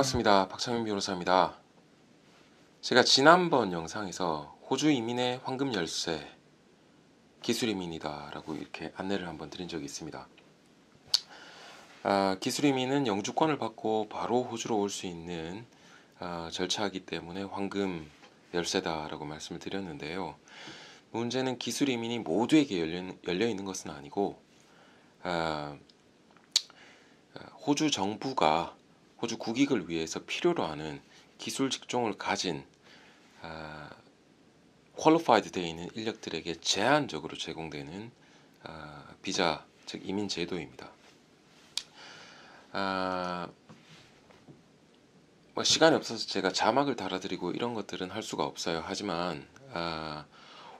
반갑습니다. 박창민 변호사입니다. 제가 지난번 영상에서 호주 이민의 황금 열쇠 기술 이민이다 라고 이렇게 안내를 한번 드린 적이 있습니다. 기술 이민은 영주권을 받고 바로 호주로 올 수 있는 절차이기 때문에 황금 열쇠다 라고 말씀을 드렸는데요. 문제는 기술 이민이 모두에게 열려 있는 것은 아니고 호주 정부가 호주 국익을 위해서 필요로 하는 기술 직종을 가진 퀄리파이드 되어 있는 인력들에게 제한적으로 제공되는 비자, 즉 이민 제도입니다. 뭐 시간이 없어서 제가 자막을 달아드리고 이런 것들은 할 수가 없어요. 하지만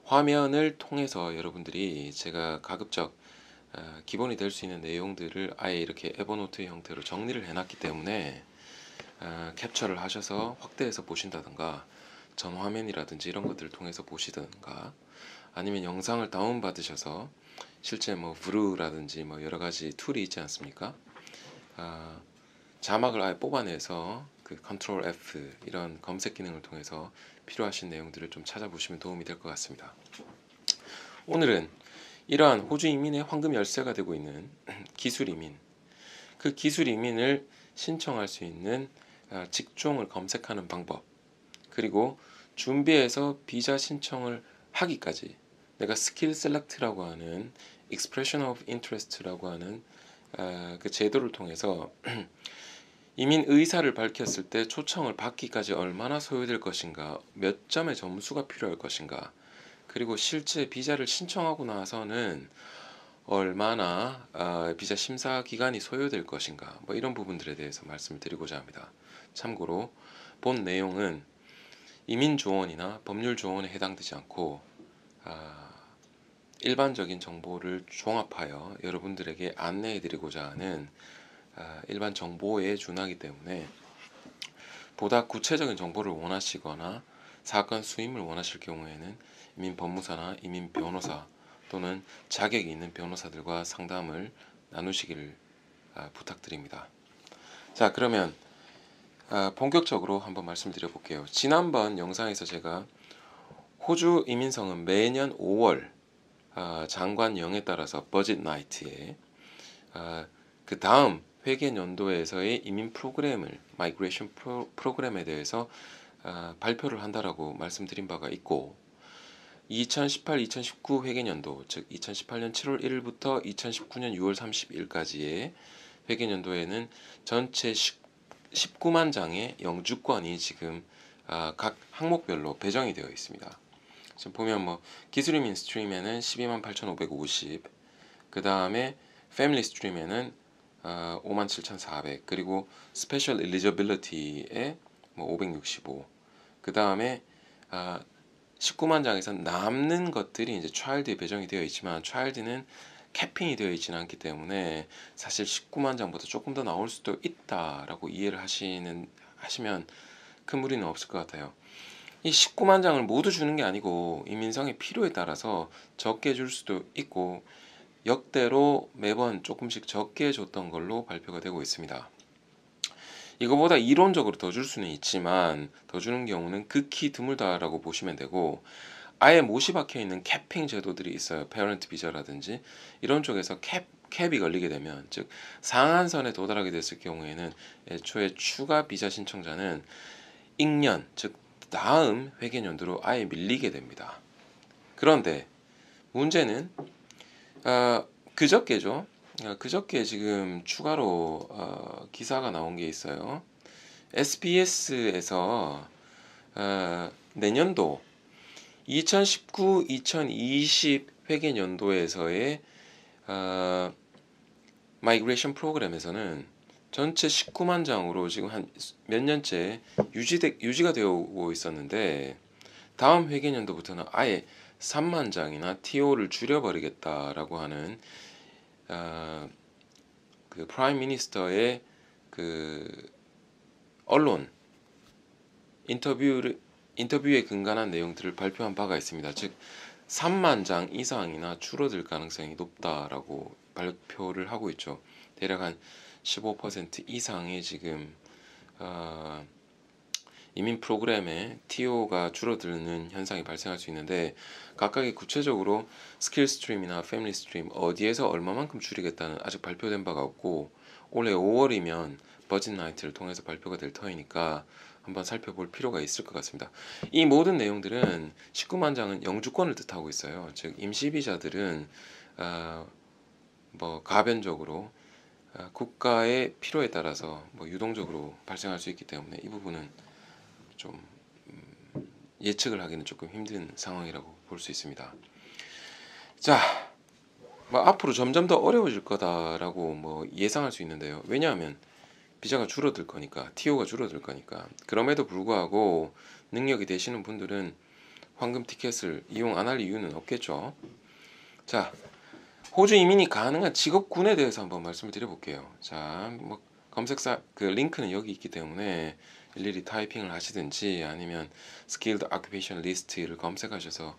화면을 통해서 여러분들이 제가 가급적 기본이 될 수 있는 내용들을 아예 이렇게 에버노트 형태로 정리를 해놨기 때문에 캡처를 하셔서 확대해서 보신다든가 전화면이라든지 이런 것들을 통해서 보시든가 아니면 영상을 다운받으셔서 실제 뭐 브루라든지 뭐 여러가지 툴이 있지 않습니까? 자막을 아예 뽑아내서 그 컨트롤 F 이런 검색 기능을 통해서 필요하신 내용들을 좀 찾아보시면 도움이 될 것 같습니다. 오늘은 이러한 호주 이민의 황금 열쇠가 되고 있는 기술 이민, 그 기술 이민을 신청할 수 있는 직종을 검색하는 방법, 그리고 준비해서 비자 신청을 하기까지 내가 스킬 셀렉트라고 하는 expression of interest라고 하는 그 제도를 통해서 이민 의사를 밝혔을 때 초청을 받기까지 얼마나 소요될 것인가, 몇 점의 점수가 필요할 것인가, 그리고 실제 비자를 신청하고 나서는 얼마나 비자 심사 기간이 소요될 것인가, 뭐 이런 부분들에 대해서 말씀을 드리고자 합니다. 참고로 본 내용은 이민 조언이나 법률 조언에 해당되지 않고 일반적인 정보를 종합하여 여러분들에게 안내해 드리고자 하는 일반 정보에 준하기 때문에 보다 구체적인 정보를 원하시거나 사건 수임을 원하실 경우에는 이민 법무사나 이민 변호사 또는 자격이 있는 변호사들과 상담을 나누시기를 부탁드립니다. 자, 그러면 본격적으로 한번 말씀드려 볼게요. 지난번 영상에서 제가 호주 이민성은 매년 5월 장관령에 따라서 버짓 나이트에 그 다음 회계연도에서의 이민 프로그램을 마이그레이션 프로그램에 대해서 발표를 한다라고 말씀드린 바가 있고 2018-2019 회계연도, 즉 2018년 7월 1일부터 2019년 6월 30일까지의 회계연도에는 전체 19만 장의 영주권이 지금 각 항목별로 배정이 되어 있습니다. 지금 보면 뭐 기술 이민 스트림에는 128,550, 그 다음에 패밀리 스트림에는 57,400, 그리고 스페셜 엘리저빌리티에 뭐 565, 그 다음에 19만 장에서 남는 것들이 이제 차일드에 배정이 되어 있지만 차일드는 캐핑이 되어 있지는 않기 때문에 사실 19만 장보다 조금 더 나올 수도 있다라고 이해를 하시면 큰 무리는 없을 것 같아요. 이 19만 장을 모두 주는 게 아니고 이민성의 필요에 따라서 적게 줄 수도 있고 역대로 매번 조금씩 적게 줬던 걸로 발표가 되고 있습니다. 이거보다 이론적으로 더 줄 수는 있지만 더 주는 경우는 극히 드물다라고 보시면 되고 아예 못이 박혀 있는 캐핑 제도들이 있어요. 페어런트 비자라든지 이런 쪽에서 캡이 걸리게 되면, 즉 상한선에 도달하게 됐을 경우에는 애초에 추가 비자 신청자는 익년, 즉 다음 회계연도로 아예 밀리게 됩니다. 그런데 문제는 그저께죠. 그저께 지금 추가로 기사가 나온 게 있어요. SBS에서 내년도 2019-2020 회계연도에서의 마이그레이션 프로그램에서는 전체 19만 장으로 지금 한 몇 년째 유지가 되어 오고 있었는데 다음 회계연도부터는 아예 3만 장이나 TO를 줄여버리겠다라고 하는 그 프라임 미니스터의 그 언론 인터뷰에 근간한 내용들을 발표한 바가 있습니다. 즉 3만 장 이상이나 줄어들 가능성이 높다라고 발표를 하고 있죠. 대략 한 15% 이상의 지금 이민 프로그램에 TO가 줄어드는 현상이 발생할 수 있는데 각각의 구체적으로 스킬 스트림이나 패밀리 스트림 어디에서 얼마만큼 줄이겠다는 아직 발표된 바가 없고 올해 5월이면 버진 나이트를 통해서 발표가 될 터이니까 한번 살펴볼 필요가 있을 것 같습니다. 이 모든 내용들은 19만 장은 영주권을 뜻하고 있어요. 즉 임시비자들은 뭐 가변적으로 국가의 필요에 따라서 뭐 유동적으로 발생할 수 있기 때문에 이 부분은 좀 예측을 하기는 조금 힘든 상황이라고 볼 수 있습니다. 자, 뭐 앞으로 점점 더 어려워질 거다라고 뭐 예상할 수 있는데요. 왜냐하면 비자가 줄어들 거니까, TO가 줄어들 거니까. 그럼에도 불구하고 능력이 되시는 분들은 황금 티켓을 이용 안 할 이유는 없겠죠. 자, 호주 이민이 가능한 직업군에 대해서 한번 말씀을 드려볼게요. 자, 뭐 검색사 그 링크는 여기 있기 때문에 일일이 타이핑을 하시든지 아니면 Skilled Occupation List를 검색하셔서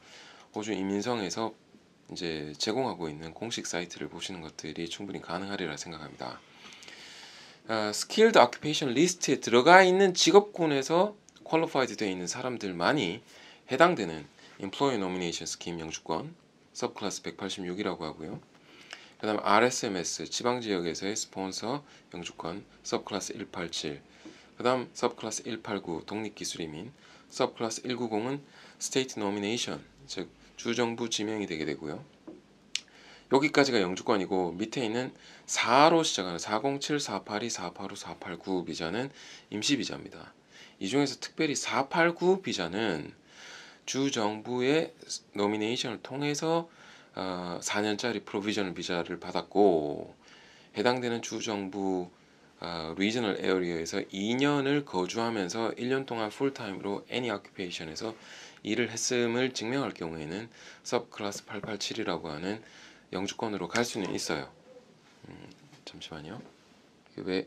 호주 이민성에서 이제 제공하고 있는 공식 사이트를 보시는 것들이 충분히 가능하리라 생각합니다. Skilled Occupation List에 들어가 있는 직업군에서 퀄리파이드 되어 있는 사람들만이 해당되는 Employer Nomination Scheme 영주권 서브클래스 186이라고 하고요. 그 다음 RSMS 지방지역에서의 스폰서 영주권 서브클래스 187, 그 다음 서브클래스 189 독립기술이민, 서브클래스 190은 스테이트 노미네이션 즉 주정부 지명이 되게 되고요. 여기까지가 영주권이고 밑에 있는 4로 시작하는 407, 482, 485, 489 비자는 임시비자입니다. 이 중에서 특별히 489 비자는 주정부의 노미네이션을 통해서 4년짜리 프로비저널 비자를 받았고 해당되는 주정부 리저널 에어리어에서 2년을 거주하면서 1년 동안 풀타임으로 any occupation에서 일을 했음을 증명할 경우에는 서브클래스 887이라고 하는 영주권으로 갈 수는 있어요. 잠시만요. 왜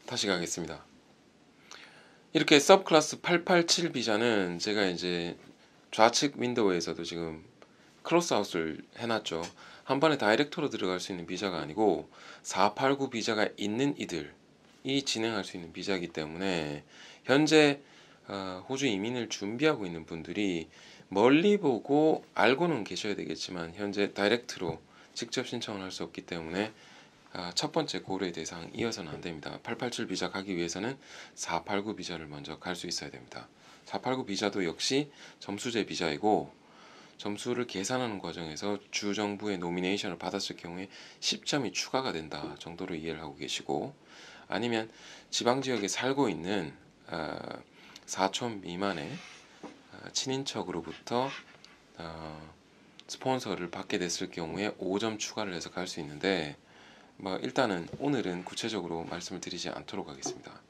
다시 가겠습니다. 이렇게 서브클래스 887 비자는 제가 이제 좌측 윈도우에서도 지금 크로스아웃을 해놨죠. 한 번에 다이렉트로 들어갈 수 있는 비자가 아니고 489 비자가 있는 이들이 진행할 수 있는 비자이기 때문에 현재 호주 이민을 준비하고 있는 분들이 멀리 보고 알고는 계셔야 되겠지만 현재 다이렉트로 직접 신청을 할 수 없기 때문에 첫 번째 고려 대상 이어서는 안 됩니다. 887 비자 가기 위해서는 489 비자를 먼저 갈 수 있어야 됩니다. 489 비자도 역시 점수제 비자이고 점수를 계산하는 과정에서 주정부의 노미네이션을 받았을 경우에 10점이 추가가 된다 정도로 이해를 하고 계시고 아니면 지방지역에 살고 있는 4촌 미만의 친인척으로부터 스폰서를 받게 됐을 경우에 5점 추가를 해서 갈 수 있는데 뭐 일단은 오늘은 구체적으로 말씀을 드리지 않도록 하겠습니다.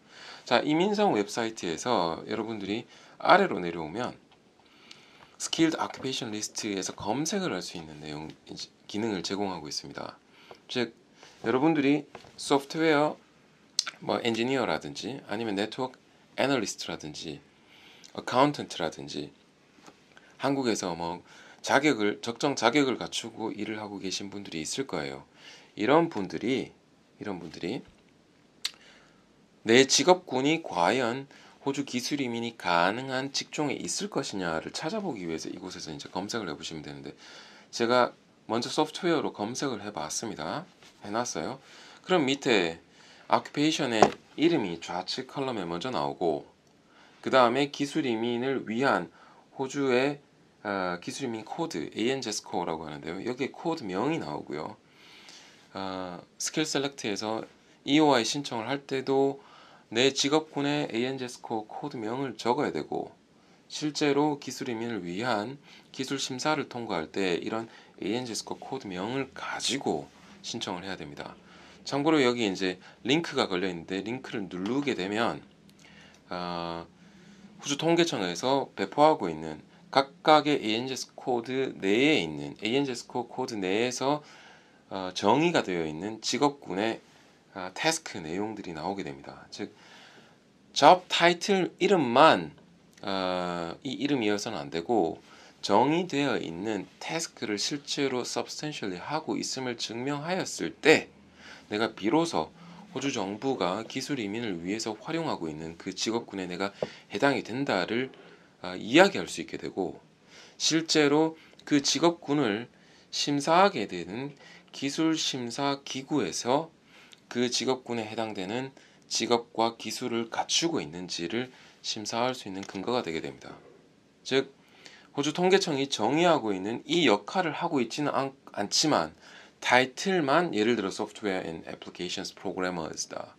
자, 이민성 웹사이트에서 여러분들이 아래로 내려오면 Skilled Occupation List에서 검색을 할 수 있는 내용 기능을 제공하고 있습니다. 즉 여러분들이 소프트웨어 뭐 엔지니어라든지 아니면 네트워크 애널리스트라든지 어카운턴트라든지 한국에서 뭐 적정 자격을 갖추고 일을 하고 계신 분들이 있을 거예요. 이런 분들이 내 직업군이 과연 호주 기술 이민이 가능한 직종에 있을 것이냐를 찾아보기 위해서 이곳에서 이제 검색을 해보시면 되는데 제가 먼저 소프트웨어로 검색을 해봤습니다. 해놨어요. 그럼 밑에 occupation의 이름이 좌측 컬럼에 먼저 나오고 그 다음에 기술 이민을 위한 호주의 기술 이민 코드 ANJSCO라고 하는데요. 여기에 코드명이 나오고요. 스킬 셀렉트에서 EOI 신청을 할 때도 내 직업군의 ANJSCO 코드명을 적어야 되고 실제로 기술 이민을 위한 기술 심사를 통과할 때 이런 ANJSCO 코드명을 가지고 신청을 해야 됩니다. 참고로 여기 이제 링크가 걸려 있는데 링크를 누르게 되면 호주 통계청에서 배포하고 있는 각각의 ANJS 코드 내에 있는 ANJS 코드 내에서 정의가 되어 있는 직업군의 태스크 내용들이 나오게 됩니다. 즉 job 타이틀 이름만 이 이름이어서는 안 되고 정의되어 있는 태스크를 실제로 substantially 하고 있음을 증명하였을 때 내가 비로소 호주 정부가 기술 이민을 위해서 활용하고 있는 그 직업군에 내가 해당이 된다를 이야기할 수 있게 되고 실제로 그 직업군을 심사하게 되는 기술심사기구에서 그 직업군에 해당되는 직업과 기술을 갖추고 있는지를 심사할 수 있는 근거가 되게 됩니다. 즉 호주 통계청이 정의하고 있는 이 역할을 하고 있지는 않지만 타이틀만 예를 들어 소프트웨어 앤 애플리케이션스 프로그래머스다.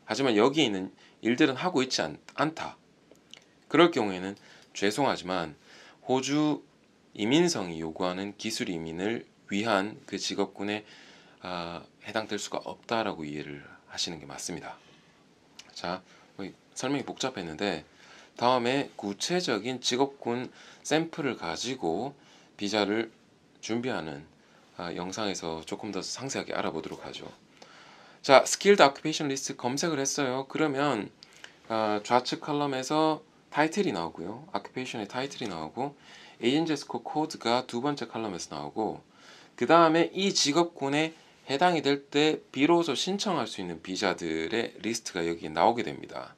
하지만 여기 있는 일들은 하고 있지 않다. 그럴 경우에는 죄송하지만 호주 이민성이 요구하는 기술 이민을 위한 그 직업군에 해당될 수가 없다라고 이해를 하시는 게 맞습니다. 자, 설명이 복잡했는데 다음에 구체적인 직업군 샘플을 가지고 비자를 준비하는 영상에서 조금 더 상세하게 알아보도록 하죠. 자, Skilled Occupation List 검색을 했어요. 그러면 좌측 컬럼에서 타이틀이 나오고요. Occupation의 타이틀이 나오고 에이전시 스코어 코드가 두 번째 컬럼에서 나오고 그 다음에 이 직업군에 해당이 될 때 비로소 신청할 수 있는 비자들의 리스트가 여기에 나오게 됩니다.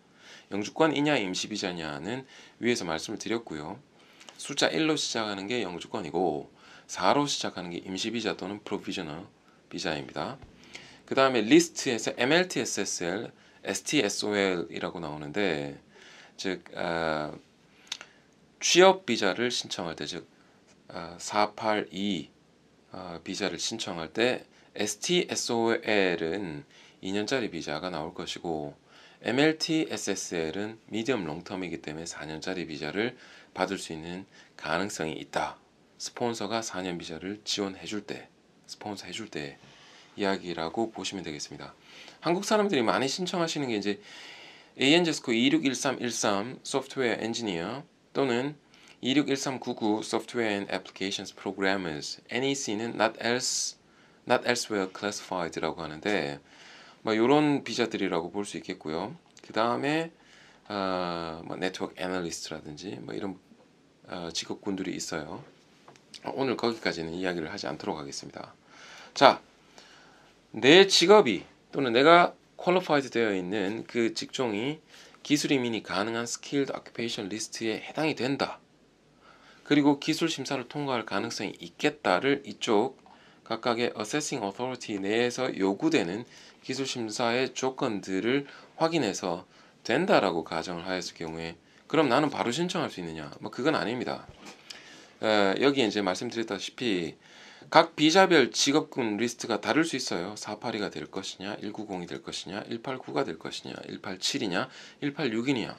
영주권이냐 임시비자냐는 위에서 말씀을 드렸고요. 숫자 1로 시작하는 게 영주권이고 4로 시작하는 게 임시비자 또는 프로비저널 비자입니다. 그 다음에 리스트에서 MLT SSL, STSOL이라고 나오는데 즉 취업 비자를 신청할 때 즉 482 비자를 신청할 때 STSOL은 2년짜리 비자가 나올 것이고 MLT SSL은 미디엄 롱텀이기 때문에 4년짜리 비자를 받을 수 있는 가능성이 있다. 스폰서가 4년 비자를 지원해 줄 때, 스폰서 해줄 때 이야기라고 보시면 되겠습니다. 한국 사람들이 많이 신청하시는 게 이제 ANJSCO 261313 소프트웨어 엔지니어 또는 261399 Software and Applications Programmers, NEC는 Not Elsewhere Classified라고 하는데 뭐 이런 비자들이라고 볼 수 있겠고요. 그 다음에 뭐 네트워크 애널리스트라든지 뭐 이런 직업군들이 있어요. 오늘 거기까지는 이야기를 하지 않도록 하겠습니다. 자, 내 직업이 또는 내가 퀄리파이드 되어 있는 그 직종이 기술 이민이 가능한 스킬드 오큐페이션 리스트에 해당이 된다. 그리고 기술 심사를 통과할 가능성이 있겠다를 이쪽 각각의 어세싱 어토리티 내에서 요구되는 기술 심사의 조건들을 확인해서 된다라고 가정을 하였을 경우에 그럼 나는 바로 신청할 수 있느냐? 뭐 그건 아닙니다. 여기 이제 말씀드렸다시피 각 비자별 직업군 리스트가 다를 수 있어요. 482가 될 것이냐, 190이 될 것이냐, 189가 될 것이냐, 187이냐, 186이냐,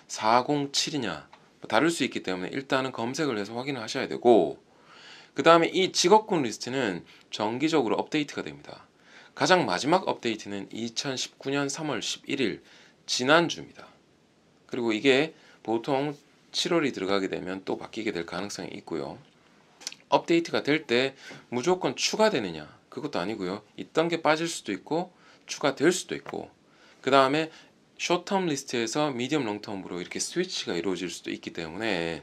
407이냐 다를 수 있기 때문에 일단은 검색을 해서 확인을 하셔야 되고 그 다음에 이 직업군 리스트는 정기적으로 업데이트가 됩니다. 가장 마지막 업데이트는 2019년 3월 11일 지난주입니다. 그리고 이게 보통 7월이 들어가게 되면 또 바뀌게 될 가능성이 있고요. 업데이트가 될 때 무조건 추가되느냐 그것도 아니고요. 있던 게 빠질 수도 있고 추가될 수도 있고 그 다음에 숏텀 리스트에서 미디엄 롱텀으로 이렇게 스위치가 이루어질 수도 있기 때문에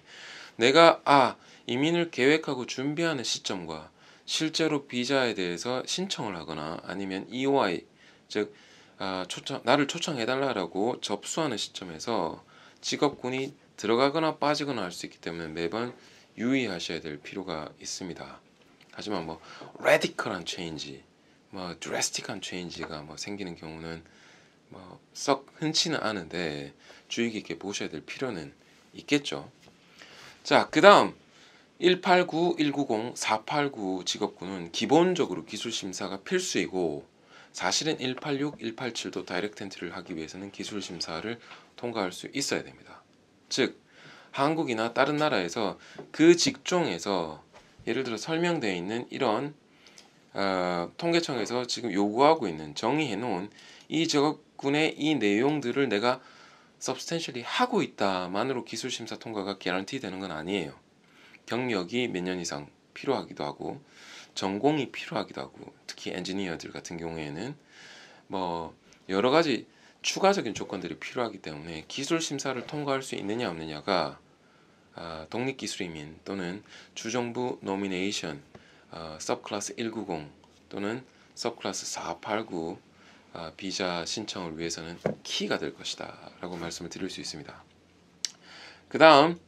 내가 이민을 계획하고 준비하는 시점과 실제로 비자에 대해서 신청을 하거나 아니면 EOI 즉 나를 초청해달라고 접수하는 시점에서 직업군이 들어가거나 빠지거나 할 수 있기 때문에 매번 유의하셔야 될 필요가 있습니다. 하지만 뭐 레디컬한 체인지, 뭐 드래스틱한 체인지가 뭐 생기는 경우는 뭐 썩 흔치는 않은데 주의 깊게 보셔야 될 필요는 있겠죠. 자, 그다음 189, 190, 489 직업군은 기본적으로 기술 심사가 필수이고 사실은 186, 187도 다이렉트 엔트리를 하기 위해서는 기술 심사를 통과할 수 있어야 됩니다. 즉 한국이나 다른 나라에서 그 직종에서 예를 들어 설명되어 있는 이런 통계청에서 지금 요구하고 있는 정의해 놓은 이 직업군의 이 내용들을 내가 substantially 하고 있다만으로 기술 심사 통과가 개런티 되는 건 아니에요. 경력이 몇 년 이상 필요하기도 하고 전공이 필요하기도 하고 특히 엔지니어들 같은 경우에는 뭐 여러 가지 추가적인 조건들이 필요하기 때문에 기술 심사를 통과할 수 있느냐 없느냐가 독립기술이민 또는 주정부 노미네이션 서클래스 190 또는 서클래스 489 비자 신청을 위해서는 키가 될 것이다 라고 말씀을 드릴 수 있습니다. 그 다음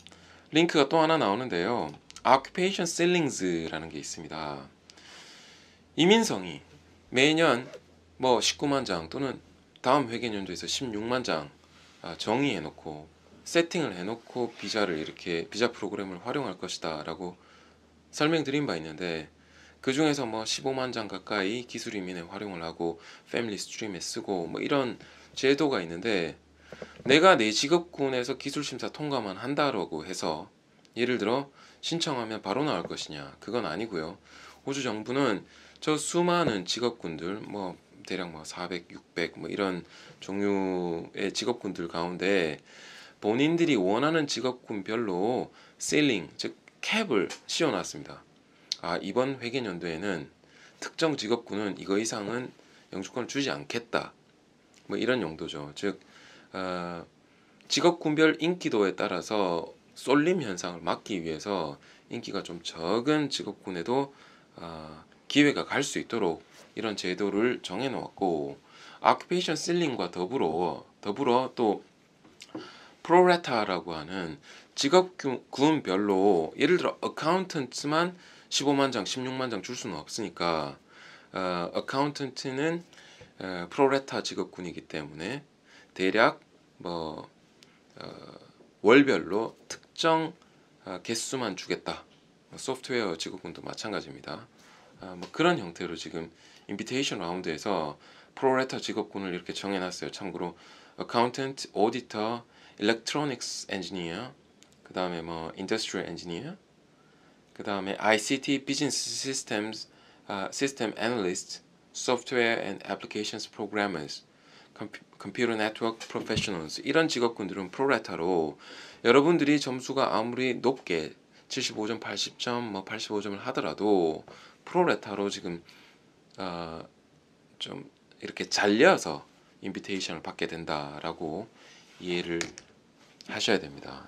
링크가 또 하나 나오는데요. Occupation Ceilings라는 게 있습니다. 이민성이 매년 뭐 19만 장 또는 다음 회계연도에서 16만 장 정의해놓고 세팅을 해놓고 비자를 이렇게 비자 프로그램을 활용할 것이다 라고 설명드린 바 있는데, 그 중에서 뭐 15만 장 가까이 기술 이민에 활용을 하고 패밀리 스트림에 쓰고 뭐 이런 제도가 있는데, 내가 내 직업군에서 기술 심사 통과만 한다라고 해서 예를 들어 신청하면 바로 나올 것이냐, 그건 아니고요. 호주 정부는 저 수많은 직업군들 뭐 대략 뭐 400, 600 뭐 이런 종류의 직업군들 가운데 본인들이 원하는 직업군별로 세일링 즉 캡을 씌워놨습니다. 이번 회계연도에는 특정 직업군은 이거 이상은 영주권을 주지 않겠다 뭐 이런 용도죠. 즉 직업군별 인기도에 따라서 쏠림 현상을 막기 위해서 인기가 좀 적은 직업군에도 기회가 갈 수 있도록 이런 제도를 정해놓았고, 아큐페이션 실링과 더불어 또 프로레타라고 하는 직업군별로 예를 들어 어카운턴트만 15만 장, 16만 장 줄 수는 없으니까 어카운턴트는 프로레타 직업군이기 때문에 대략 뭐 월별로 특정 개수만 주겠다. 소프트웨어 직업군도 마찬가지입니다. 뭐 그런 형태로 지금 인비테이션 라운드에서 프로레타 직업군을 이렇게 정해놨어요. 참고로 어카운턴트, 오디터, 일렉트로닉스 엔지니어, 그 다음에 뭐 인더스트리얼 엔지니어, 그 다음에 ICT 비즈니스 시스템스 시스템 애널리스트, 소프트웨어 앤 애플리케이션스 프로그래머스, 컴퓨터 네트워크 프로페셔널스, 이런 직업군들은 프로레타로 여러분들이 점수가 아무리 높게 75점, 80점, 뭐 85점을 하더라도 프로레타로 지금 좀 이렇게 잘려서 인비테이션을 받게 된다라고 이해를 하셔야 됩니다.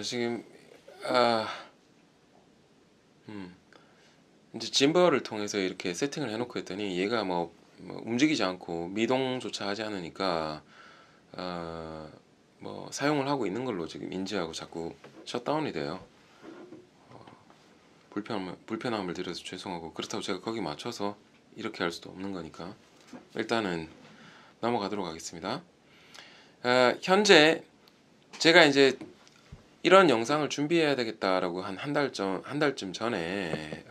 지금 이제 짐버를 통해서 이렇게 세팅을 해놓고 했더니 얘가 뭐 움직이지 않고 미동조차 하지 않으니까 뭐 사용을 하고 있는 걸로 지금 인지하고 자꾸 셧다운이 돼요. 불편함을 드려서 죄송하고, 그렇다고 제가 거기 맞춰서 이렇게 할 수도 없는 거니까 일단은 넘어가도록 하겠습니다. 현재 제가 이제 이런 영상을 준비해야 되겠다라고 한 달쯤 전에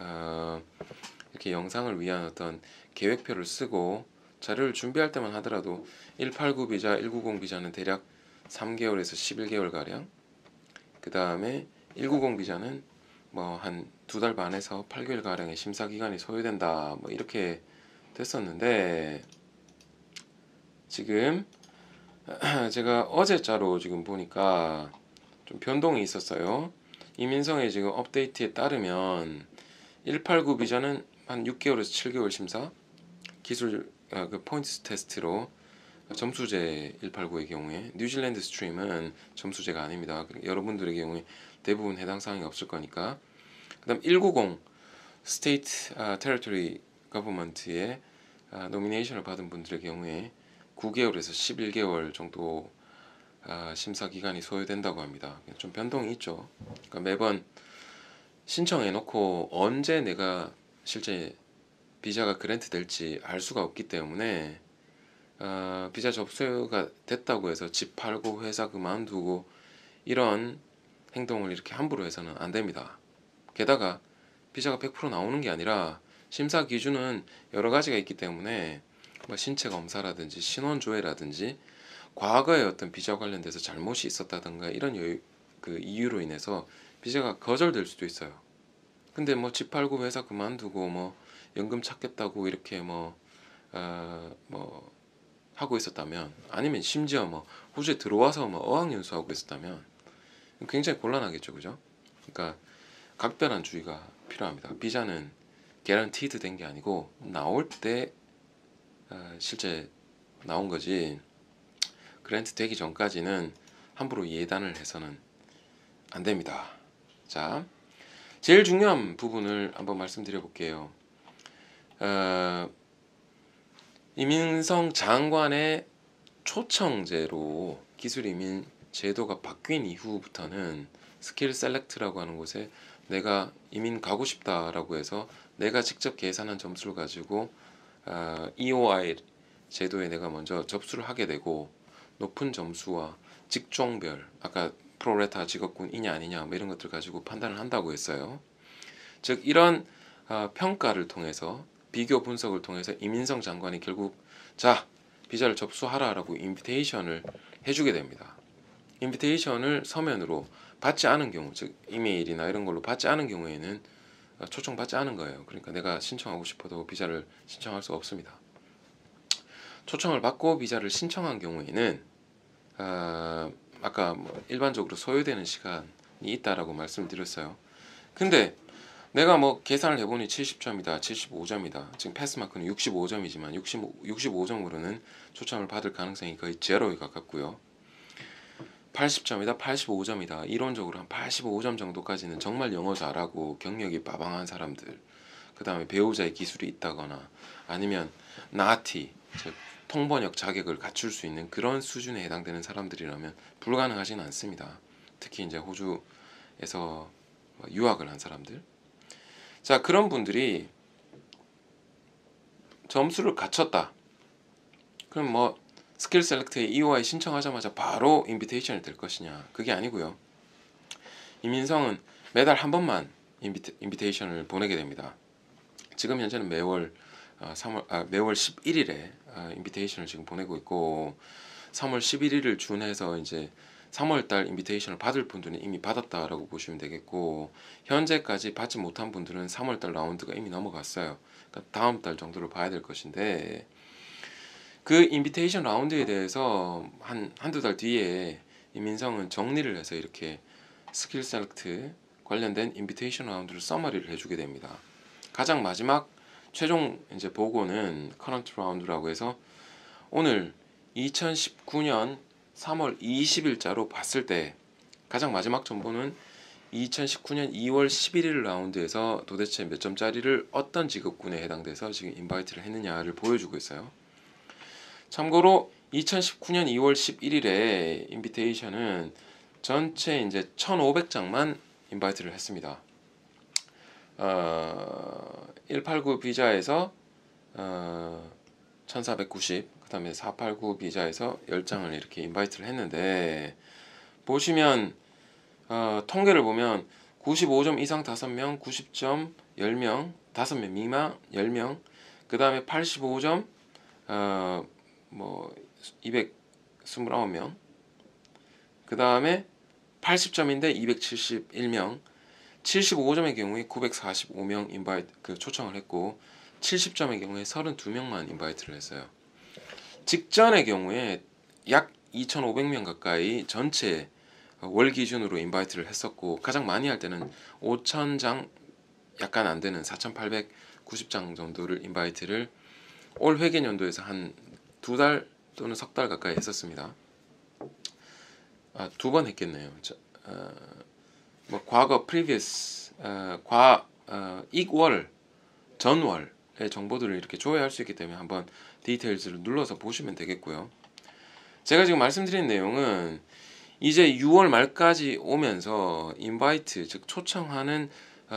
이렇게 영상을 위한 어떤 계획표를 쓰고 자료를 준비할 때만 하더라도 189 비자, 190 비자는 대략 3개월에서 11개월 가량, 그 다음에 190 비자는 뭐 한 2달 반에서 8개월 가량의 심사 기간이 소요된다 뭐 이렇게 됐었는데, 지금 제가 어제자로 지금 보니까 좀 변동이 있었어요. 이민성의 지금 업데이트에 따르면 189 비자는 한 6개월에서 7개월 심사, 기술 그 포인트 테스트로 점수제 189의 경우에, 뉴질랜드 스트림은 점수제가 아닙니다. 여러분들의 경우에 대부분 해당 사항이 없을 거니까. 그다음 190 스테이트 테리토리 거버먼트의 노미네이션을 받은 분들의 경우에 9개월에서 11개월 정도 심사 기간이 소요된다고 합니다. 좀 변동이 있죠. 그러니까 매번 신청해 놓고 언제 내가 실제 비자가 그랜트 될지 알 수가 없기 때문에 비자 접수가 됐다고 해서 집 팔고 회사 그만두고 이런 행동을 이렇게 함부로 해서는 안 됩니다. 게다가 비자가 100% 나오는 게 아니라 심사 기준은 여러 가지가 있기 때문에 뭐 신체 검사라든지 신원 조회라든지 과거에 어떤 비자 관련돼서 잘못이 있었다든가 이런 그 이유로 인해서 비자가 거절될 수도 있어요. 근데 뭐 집 팔고 회사 그만두고 뭐 연금 찾겠다고 이렇게 뭐 하고 있었다면, 아니면 심지어 뭐 호주에 들어와서 뭐 어학연수 하고 있었다면 굉장히 곤란하겠죠, 그죠? 그러니까 각별한 주의가 필요합니다. 비자는 개런티드 된 게 아니고 나올 때 실제 나온 거지, 그랜트 되기 전까지는 함부로 예단을 해서는 안 됩니다. 자, 제일 중요한 부분을 한번 말씀드려 볼게요. 이민성 장관의 초청제로 기술 이민 제도가 바뀐 이후부터는 스킬 셀렉트라고 하는 곳에 내가 이민 가고 싶다라고 해서 내가 직접 계산한 점수를 가지고 EOI 제도에 내가 먼저 접수를 하게 되고, 높은 점수와 직종별, 아까 프로레타 직업군이냐 아니냐 뭐 이런 것들 가지고 판단을 한다고 했어요. 즉 이런 평가를 통해서, 비교 분석을 통해서 이민성 장관이 결국 자, 비자를 접수하라라고 인비테이션을 해주게 됩니다. 인비테이션을 서면으로 받지 않은 경우, 즉 이메일이나 이런 걸로 받지 않은 경우에는 초청받지 않은 거예요. 그러니까 내가 신청하고 싶어도 비자를 신청할 수 없습니다. 초청을 받고 비자를 신청한 경우에는 아까 뭐 일반적으로 소요되는 시간이 있다라고 말씀을 드렸어요. 근데 내가 뭐 계산을 해보니 70점이다, 75점이다. 지금 패스 마크는 65점이지만 65점으로는 초청을 받을 가능성이 거의 제로에 가깝고요. 80점이다, 85점이다. 이론적으로 한 85점 정도까지는 정말 영어 잘하고 경력이 빠방한 사람들, 그 다음에 배우자의 기술이 있다거나 아니면 나티, 즉 통번역 자격을 갖출 수 있는 그런 수준에 해당되는 사람들이라면 불가능하지는 않습니다. 특히 이제 호주에서 유학을 한 사람들. 자, 그런 분들이 점수를 갖췄다. 그럼 뭐 스킬 셀렉트에 EOI 신청하자마자 바로 인비테이션이 될 것이냐? 그게 아니고요. 이민성은 매달 한 번만 인비테이션을 보내게 됩니다. 지금 현재는 매월 11일에 인비테이션을 지금 보내고 있고, 3월 11일을 준해서 이제 3월달 인비테이션을 받을 분들은 이미 받았다라고 보시면 되겠고, 현재까지 받지 못한 분들은 3월달 라운드가 이미 넘어갔어요. 그러니까 다음 달 정도를 봐야 될 것인데, 그 인비테이션 라운드에 대해서 한두 달 뒤에 이민성은 정리를 해서 이렇게 스킬 셀렉트 관련된 인비테이션 라운드를 서머리를 해주게 됩니다. 가장 마지막 최종 이제 보고는 커런트 라운드라고 해서 오늘 2019년 3월 20일자로 봤을 때 가장 마지막 정보는 2019년 2월 11일 라운드에서 도대체 몇 점짜리를 어떤 직업군에 해당돼서 지금 인바이트를 했느냐를 보여주고 있어요. 참고로 2019년 2월 11일에 인비테이션은 전체 이제 1,500장만 인바이트를 했습니다. 189 비자에서 1490, 그 다음에 489 비자에서 10장을 이렇게 인바이트를 했는데, 보시면 통계를 보면 95점 이상 5명, 90점 10명, 5명 미만 10명, 그 다음에 85점 229명, 그 다음에 80점인데 271명, 75점의 경우에 945명 인바이트 초청을 했고, 70점의 경우에 32명만 인바이트를 했어요. 직전의 경우에 약 2,500명 가까이 전체 월 기준으로 인바이트를 했었고, 가장 많이 할 때는 5,000장 약간 안 되는 4,890장 정도를 인바이트를 올 회계연도에서 한 2달 또는 석 달 가까이 했었습니다. 2번 했겠네요. 과거 previous 익월 전월의 정보들을 이렇게 조회할 수 있기 때문에 한번 디테일즈를 눌러서 보시면 되겠고요. 제가 지금 말씀드린 내용은 이제 6월 말까지 오면서 인바이트, 즉 초청하는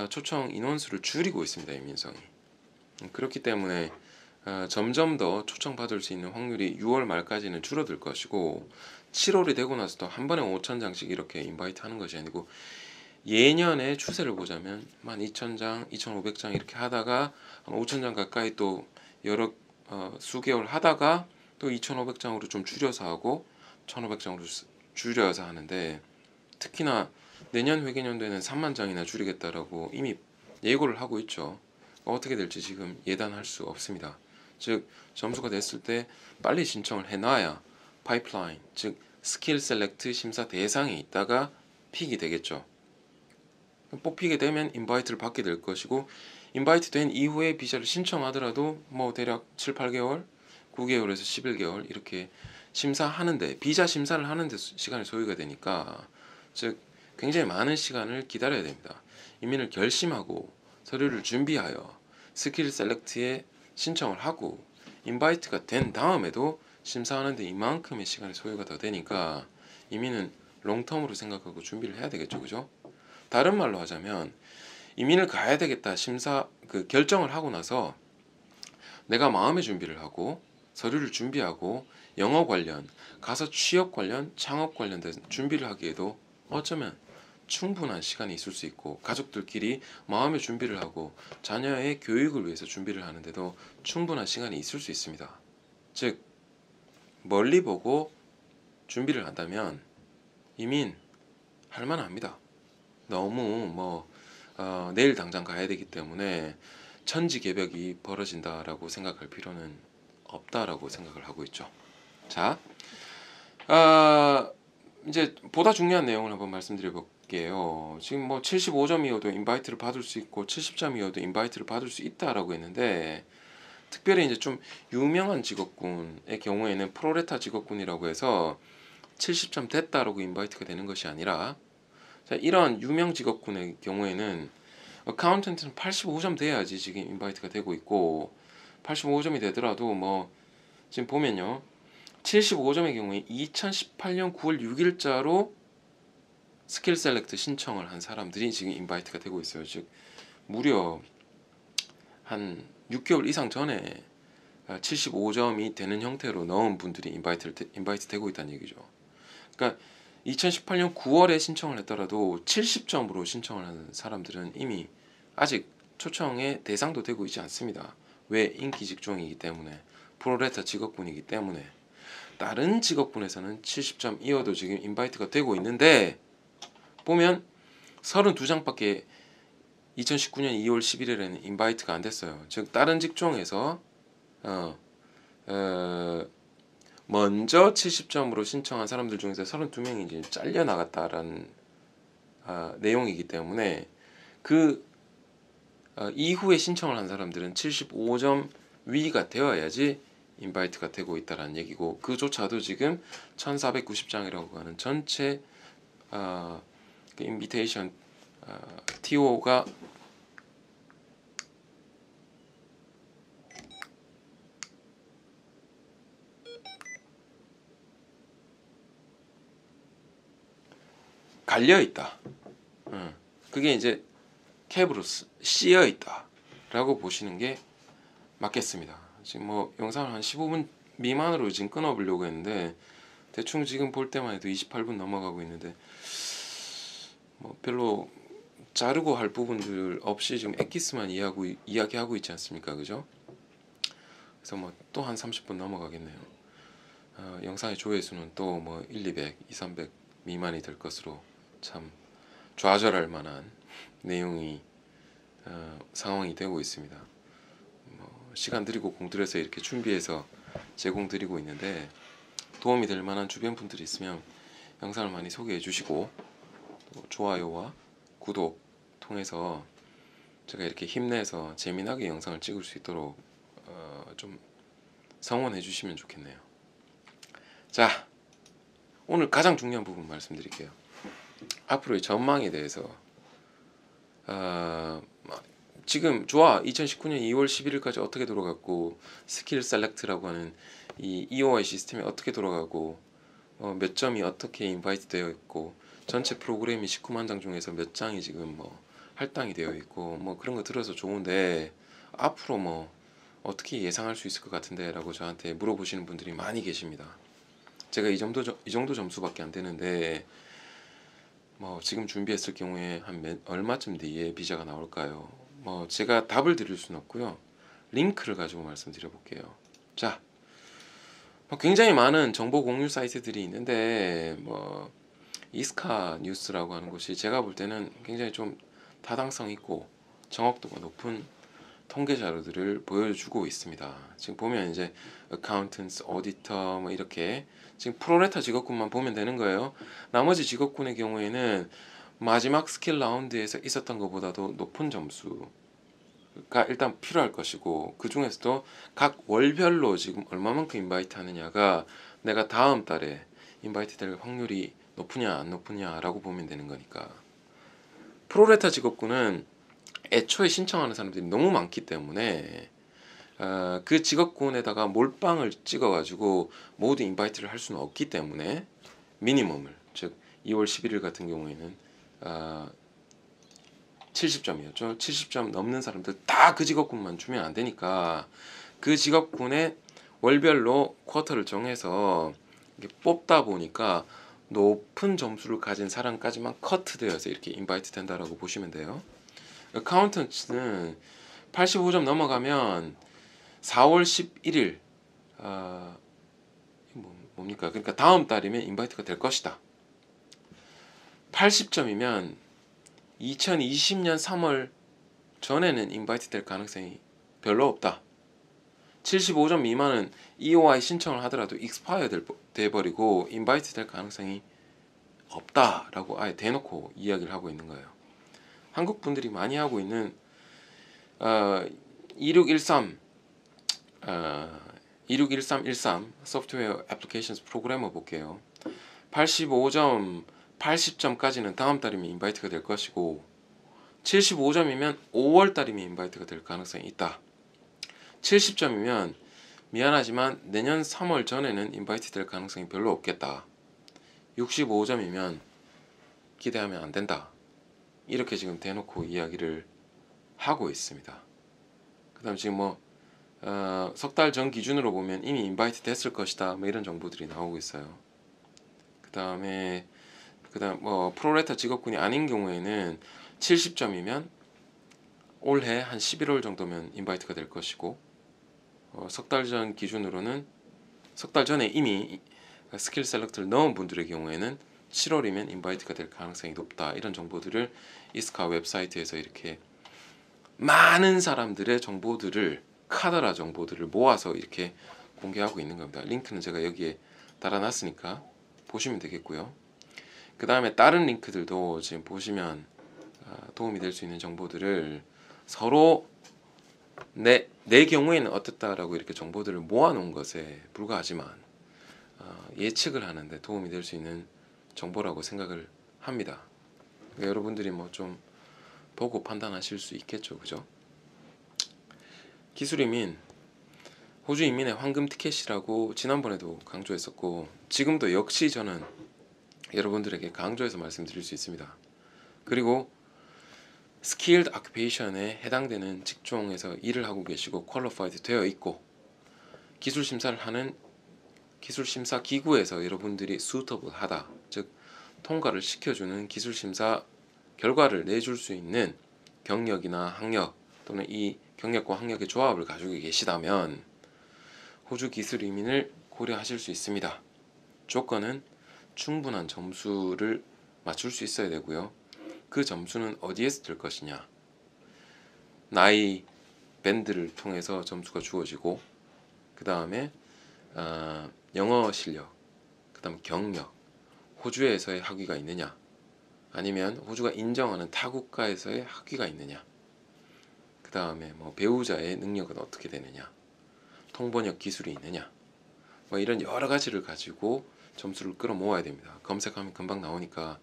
초청 인원수를 줄이고 있습니다, 이민성이. 그렇기 때문에 점점 더 초청받을 수 있는 확률이 6월 말까지는 줄어들 것이고, 7월이 되고 나서도 한 번에 5,000장씩 이렇게 인바이트 하는 것이 아니고, 예년의 추세를 보자면 12,000장, 2,500장 이렇게 하다가 한 5,000장 가까이 또 여러 수개월 하다가 또 2,500장으로 좀 줄여서 하고 1,500장으로 줄여서 하는데, 특히나 내년 회계연도에는 3만 장이나 줄이겠다라고 이미 예고를 하고 있죠. 어떻게 될지 지금 예단할 수 없습니다. 즉 점수가 됐을 때 빨리 신청을 해놔야 파이프라인, 즉 스킬 셀렉트 심사 대상에 있다가 픽이 되겠죠. 뽑히게 되면 인바이트를 받게 될 것이고, 인바이트 된 이후에 비자를 신청하더라도 뭐 대략 7, 8개월, 9개월에서 11개월 이렇게 심사하는데, 비자 심사를 하는데 시간이 소요가 되니까, 즉 굉장히 많은 시간을 기다려야 됩니다. 이민을 결심하고 서류를 준비하여 스킬 셀렉트에 신청을 하고 인바이트가 된 다음에도 심사하는데 이만큼의 시간이 소요가 더 되니까 이민은 롱텀으로 생각하고 준비를 해야 되겠죠, 그죠? 다른 말로 하자면 이민을 가야 되겠다 결정을 하고 나서 내가 마음의 준비를 하고 서류를 준비하고 영어 관련, 가서 취업 관련, 창업 관련된 준비를 하기에도 어쩌면 충분한 시간이 있을 수 있고, 가족들끼리 마음의 준비를 하고 자녀의 교육을 위해서 준비를 하는데도 충분한 시간이 있을 수 있습니다. 즉 멀리 보고 준비를 한다면 이민 할만합니다. 너무 내일 당장 가야 되기 때문에 천지개벽이 벌어진다라고 생각할 필요는 없다라고 생각을 하고 있죠. 자, 이제 보다 중요한 내용을 한번 말씀드려 볼게요. 지금 뭐 75점이어도 인바이트를 받을 수 있고 70점이어도 인바이트를 받을 수 있다라고 했는데, 특별히 이제 좀 유명한 직업군의 경우에는 프로레타 직업군이라고 해서 70점 됐다라고 인바이트가 되는 것이 아니라, 자, 이런 유명 직업군의 경우에는 어카운턴트는 85점 돼야지 지금 인바이트가 되고 있고, 85점이 되더라도 뭐 지금 보면요, 75점의 경우에 2018년 9월 6일자로 스킬 셀렉트 신청을 한 사람들이 지금 인바이트가 되고 있어요. 즉 무려 한 6개월 이상 전에 75점이 되는 형태로 넣은 분들이 인바이트 되고 있다는 얘기죠. 그러니까 2018년 9월에 신청을 했더라도 70점으로 신청을 하는 사람들은 이미 아직 초청의 대상도 되고 있지 않습니다. 왜? 인기 직종이기 때문에, 프로레타 직업군이기 때문에. 다른 직업군에서는 70점 이어도 지금 인바이트가 되고 있는데, 보면 32장밖에 2019년 2월 11일에는 인바이트가 안 됐어요. 즉 다른 직종에서 먼저 70점으로 신청한 사람들 중에서 32명이 이제 잘려나갔다라는 내용이기 때문에, 그 이후에 신청을 한 사람들은 75점 위가 되어야지 인바이트가 되고 있다라는 얘기고, 그조차도 지금 1490장이라고 하는 전체 그 인비테이션 TO가 갈려 있다. 그게 이제 캡으로 씌여 있다라고 보시는 게 맞겠습니다. 지금 뭐 영상을 한 15분 미만으로 지금 끊어보려고 했는데, 대충 지금 볼 때만 해도 28분 넘어가고 있는데, 뭐 별로 자르고 할 부분들 없이 지금 엑기스만 이야기하고 있지 않습니까, 그죠? 그래서 뭐 또 한 30분 넘어가겠네요. 영상의 조회수는 또 뭐 1, 200, 2, 300 미만이 될 것으로 참 좌절할 만한 내용이 상황이 되고 있습니다. 시간 들이고 공 들여서 이렇게 준비해서 제공 드리고 있는데, 도움이 될 만한 주변 분들이 있으면 영상을 많이 소개해 주시고, 또 좋아요와 구독 통해서 제가 이렇게 힘내서 재미나게 영상을 찍을 수 있도록 좀 성원해 주시면 좋겠네요. 자, 오늘 가장 중요한 부분 말씀드릴게요. 앞으로의 전망에 대해서. 지금 좋아, 2019년 2월 11일까지 어떻게 돌아갔고, 스킬 셀렉트라고 하는 이 EOI 시스템이 어떻게 돌아가고, 몇 점이 어떻게 인바이트 되어 있고, 전체 프로그램이 19만 장 중에서 몇 장이 지금 뭐 할당이 되어 있고, 뭐 그런 거 들어서 좋은데, 앞으로 뭐 어떻게 예상할 수 있을 것 같은데 라고 저한테 물어보시는 분들이 많이 계십니다. 제가 이 정도 점수밖에 안 되는데, 뭐 지금 준비했을 경우에 한 얼마쯤 뒤에 비자가 나올까요? 뭐 제가 답을 드릴 수는 없고요. 링크를 가지고 말씀드려 볼게요. 자, 굉장히 많은 정보 공유 사이트들이 있는데, 뭐 이스카 뉴스라고 하는 곳이 제가 볼 때는 굉장히 좀 타당성 있고 정확도가 높은 통계 자료들을 보여주고 있습니다. 지금 보면 이제 accountants, auditor 뭐 이렇게 지금 프로레타 직업군만 보면 되는 거예요. 나머지 직업군의 경우에는 마지막 스킬 라운드에서 있었던 것보다도 높은 점수가 일단 필요할 것이고, 그 중에서도 각 월별로 지금 얼마만큼 인바이트 하느냐가 내가 다음 달에 인바이트 될 확률이 높으냐 안 높으냐라고 보면 되는 거니까. 프로레타 직업군은 애초에 신청하는 사람들이 너무 많기 때문에 그 직업군에다가 몰빵을 찍어가지고 모두 인바이트를 할 수는 없기 때문에 미니멈을, 즉 2월 11일 같은 경우에는 70점이었죠. 70점 넘는 사람들 다 그 직업군만 주면 안 되니까 그 직업군의 월별로 쿼터를 정해서 뽑다 보니까 높은 점수를 가진 사람까지만 커트되어서 이렇게 인바이트 된다라고 보시면 돼요. 어카운턴트는 85점 넘어가면 4월 11일 뭡니까? 그러니까 다음 달이면 인바이트가 될 것이다. 80점이면 2020년 3월 전에는 인바이트 될 가능성이 별로 없다. 75점 미만은 EOI 신청을 하더라도 익스파이어 돼버리고 인바이트 될 가능성이 없다라고 아예 대놓고 이야기를 하고 있는 거예요. 한국 분들이 많이 하고 있는 2613 261313 소프트웨어 애플리케이션스 프로그래머 볼게요. 85점 80점까지는 다음 달이면 인바이트가 될 것이고, 75점이면 5월 달이면 인바이트가 될 가능성이 있다. 70점이면 미안하지만 내년 3월 전에는 인바이트 될 가능성이 별로 없겠다. 65점이면 기대하면 안 된다. 이렇게 지금 대놓고 이야기를 하고 있습니다. 그 다음 지금 석 달 전 기준으로 보면 이미 인바이트 됐을 것이다, 뭐 이런 정보들이 나오고 있어요. 그 다음 프로레타 직업군이 아닌 경우에는 70점이면 올해 한 11월 정도면 인바이트가 될 것이고, 석 달 전 기준으로는 석 달 전에 이미 스킬 셀렉트를 넣은 분들의 경우에는 7월이면 인바이트가 될 가능성이 높다. 이런 정보들을 이스카 웹사이트에서 이렇게 많은 사람들의 정보들을, 카더라 정보들을 모아서 이렇게 공개하고 있는 겁니다. 링크는 제가 여기에 달아놨으니까 보시면 되겠고요. 그 다음에 다른 링크들도 지금 보시면 도움이 될 수 있는 정보들을 서로 내 경우에는 어떻다라고 이렇게 정보들을 모아놓은 것에 불과하지만 예측을 하는데 도움이 될 수 있는 정보라고 생각을 합니다. 그러니까 여러분들이 좀 보고 판단하실 수 있겠죠, 그죠? 기술 이민, 호주 이민의 황금 티켓이라고 지난번에도 강조했었고, 지금도 역시 저는 여러분들에게 강조해서 말씀드릴 수 있습니다. 그리고 skilled occupation에 해당되는 직종에서 일을 하고 계시고 qualified 되어 있고, 기술 심사를 하는 기술 심사 기구에서 여러분들이 suitable 하다, 즉 통과를 시켜주는 기술 심사 결과를 내줄 수 있는 경력이나 학력, 또는 이 경력과 학력의 조합을 가지고 계시다면 호주 기술 이민을 고려하실 수 있습니다. 조건은 충분한 점수를 맞출 수 있어야 되고요. 그 점수는 어디에서 들 것이냐, 나이 밴드를 통해서 점수가 주어지고, 그 다음에 영어 실력, 그 다음 경력, 호주에서의 학위가 있느냐, 아니면 호주가 인정하는 타 국가에서의 학위가 있느냐, 그 다음에 배우자의 능력은 어떻게 되느냐, 통번역 기술이 있느냐, 이런 여러 가지를 가지고 점수를 끌어모아야 됩니다. 검색하면 금방 나오니까.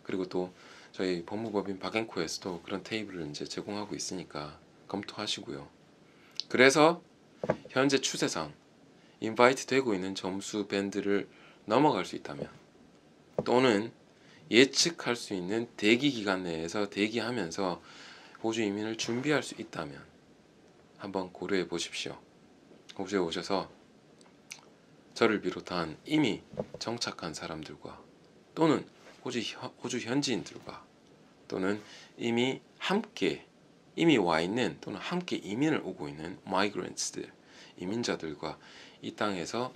그리고 또 저희 법무법인 박앤코에서도 그런 테이블을 이제 제공하고 있으니까 검토하시고요. 그래서 현재 추세상 인바이트 되고 있는 점수 밴드를 넘어갈 수 있다면, 또는 예측할 수 있는 대기 기간 내에서 대기하면서 호주 이민을 준비할 수 있다면 한번 고려해 보십시오. 호주에 오셔서 저를 비롯한 이미 정착한 사람들과, 또는 호주 현지인들과, 또는 이미 와 있는 또는 함께 이민을 오고 있는 마이그런트들, 이민자들과 이 땅에서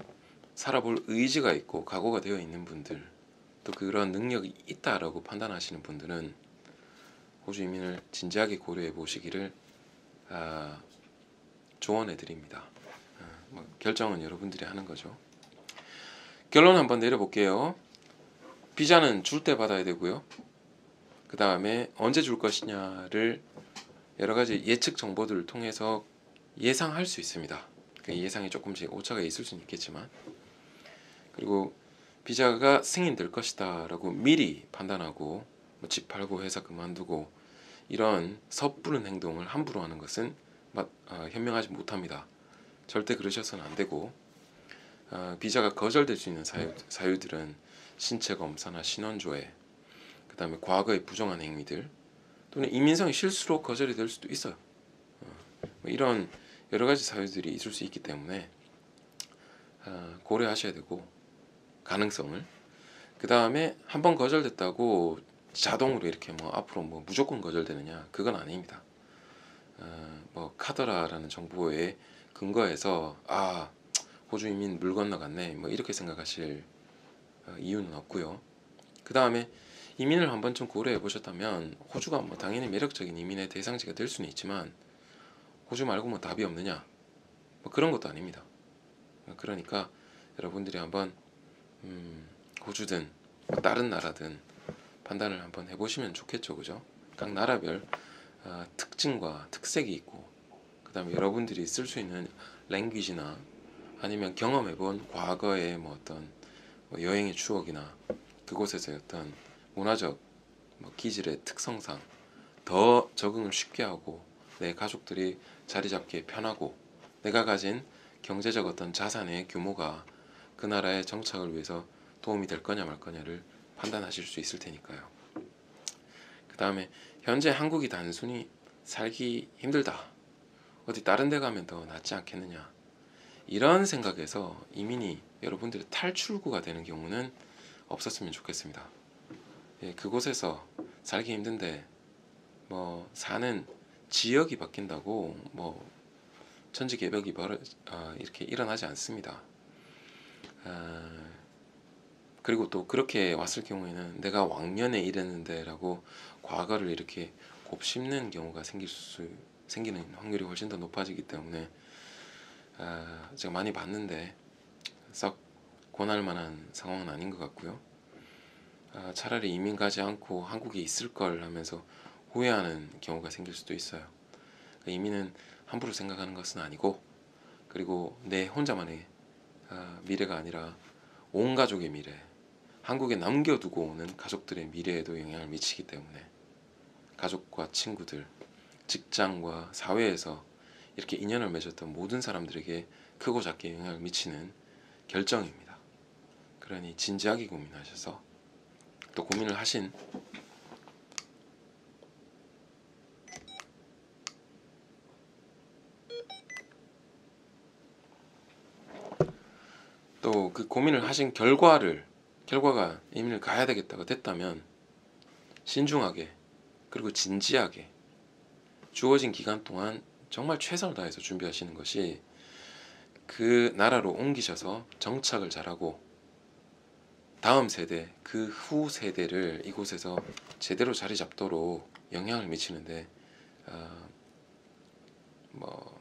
살아볼 의지가 있고 각오가 되어 있는 분들, 또 그런 능력이 있다라고 판단하시는 분들은 호주 이민을 진지하게 고려해 보시기를 조언해 드립니다. 뭐 결정은 여러분들이 하는 거죠. 결론 한번 내려볼게요. 비자는 줄 때 받아야 되고요. 그 다음에 언제 줄 것이냐를 여러 가지 예측 정보들을 통해서 예상할 수 있습니다. 그 예상이 조금씩 오차가 있을 수는 있겠지만, 그리고 비자가 승인될 것이다 라고 미리 판단하고 뭐 집 팔고 회사 그만두고 이런 섣부른 행동을 함부로 하는 것은 현명하지 못합니다. 절대 그러셔서는 안 되고, 비자가 거절될 수 있는 사유들은 신체 검사나 신원조회, 그 다음에 과거의 부정한 행위들, 또는 이민성의 실수로 거절이 될 수도 있어요. 뭐 이런 여러 가지 사유들이 있을 수 있기 때문에 고려하셔야 되고, 가능성을. 그 다음에 한번 거절됐다고 자동으로 이렇게 뭐 앞으로 뭐 무조건 거절되느냐, 그건 아닙니다. 뭐 카더라라는 정보에 근거해서 호주 이민 물 건너갔네 뭐 이렇게 생각하실 이유는 없고요. 그 다음에 이민을 한 번쯤 고려해 보셨다면 호주가 뭐 당연히 매력적인 이민의 대상지가 될 수는 있지만 호주 말고 뭐 답이 없느냐, 뭐 그런 것도 아닙니다. 그러니까 여러분들이 한번 호주든 다른 나라든 판단을 한번 해보시면 좋겠죠, 그죠? 각 나라별 특징과 특색이 있고, 그 다음에 여러분들이 쓸 수 있는 랭귀지나 아니면 경험해본 과거의 뭐 어떤 뭐 여행의 추억이나 그곳에서의 어떤 문화적 뭐 기질의 특성상 더 적응을 쉽게 하고 내 가족들이 자리 잡기에 편하고 내가 가진 경제적 어떤 자산의 규모가 그 나라의 정착을 위해서 도움이 될 거냐 말 거냐를 판단하실 수 있을 테니까요. 그 다음에 현재 한국이 단순히 살기 힘들다, 어디 다른 데 가면 더 낫지 않겠느냐, 이런 생각에서 이민이 여러분들의 탈출구가 되는 경우는 없었으면 좋겠습니다. 그곳에서 살기 힘든데 뭐 사는 지역이 바뀐다고 뭐 천지개벽이 이렇게 일어나지 않습니다. 그리고 또 그렇게 왔을 경우에는 내가 왕년에 이랬는데 라고 과거를 이렇게 곱씹는 경우가 생기는 확률이 훨씬 더 높아지기 때문에 제가 많이 봤는데 썩 권할 만한 상황은 아닌 것 같고요. 차라리 이민 가지 않고 한국에 있을 걸 하면서 후회하는 경우가 생길 수도 있어요. 이민은 함부로 생각하는 것은 아니고, 그리고 내 혼자만의 미래가 아니라 온 가족의 미래, 한국에 남겨두고 오는 가족들의 미래에도 영향을 미치기 때문에 가족과 친구들, 직장과 사회에서 이렇게 인연을 맺었던 모든 사람들에게 크고 작게 영향을 미치는 결정입니다. 그러니 진지하게 고민하셔서, 또 고민을 하신 또 그 고민을 하신 결과가 이민을 가야 되겠다고 됐다면 신중하게 그리고 진지하게 주어진 기간 동안 정말 최선을 다해서 준비하시는 것이 그 나라로 옮기셔서 정착을 잘하고 다음 세대, 그 후 세대를 이곳에서 제대로 자리 잡도록 영향을 미치는데 뭐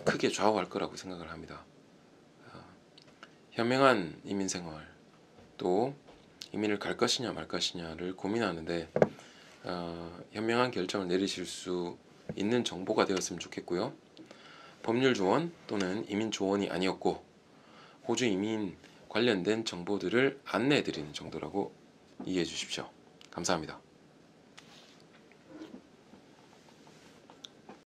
크게 좌우할 거라고 생각을 합니다. 현명한 이민 생활, 또 이민을 갈 것이냐 말 것이냐를 고민하는데 현명한 결정을 내리실 수 있는 정보가 되었으면 좋겠고요. 법률 조언 또는 이민 조언이 아니었고 호주 이민 관련된 정보들을 안내해 드리는 정도라고 이해해 주십시오. 감사합니다.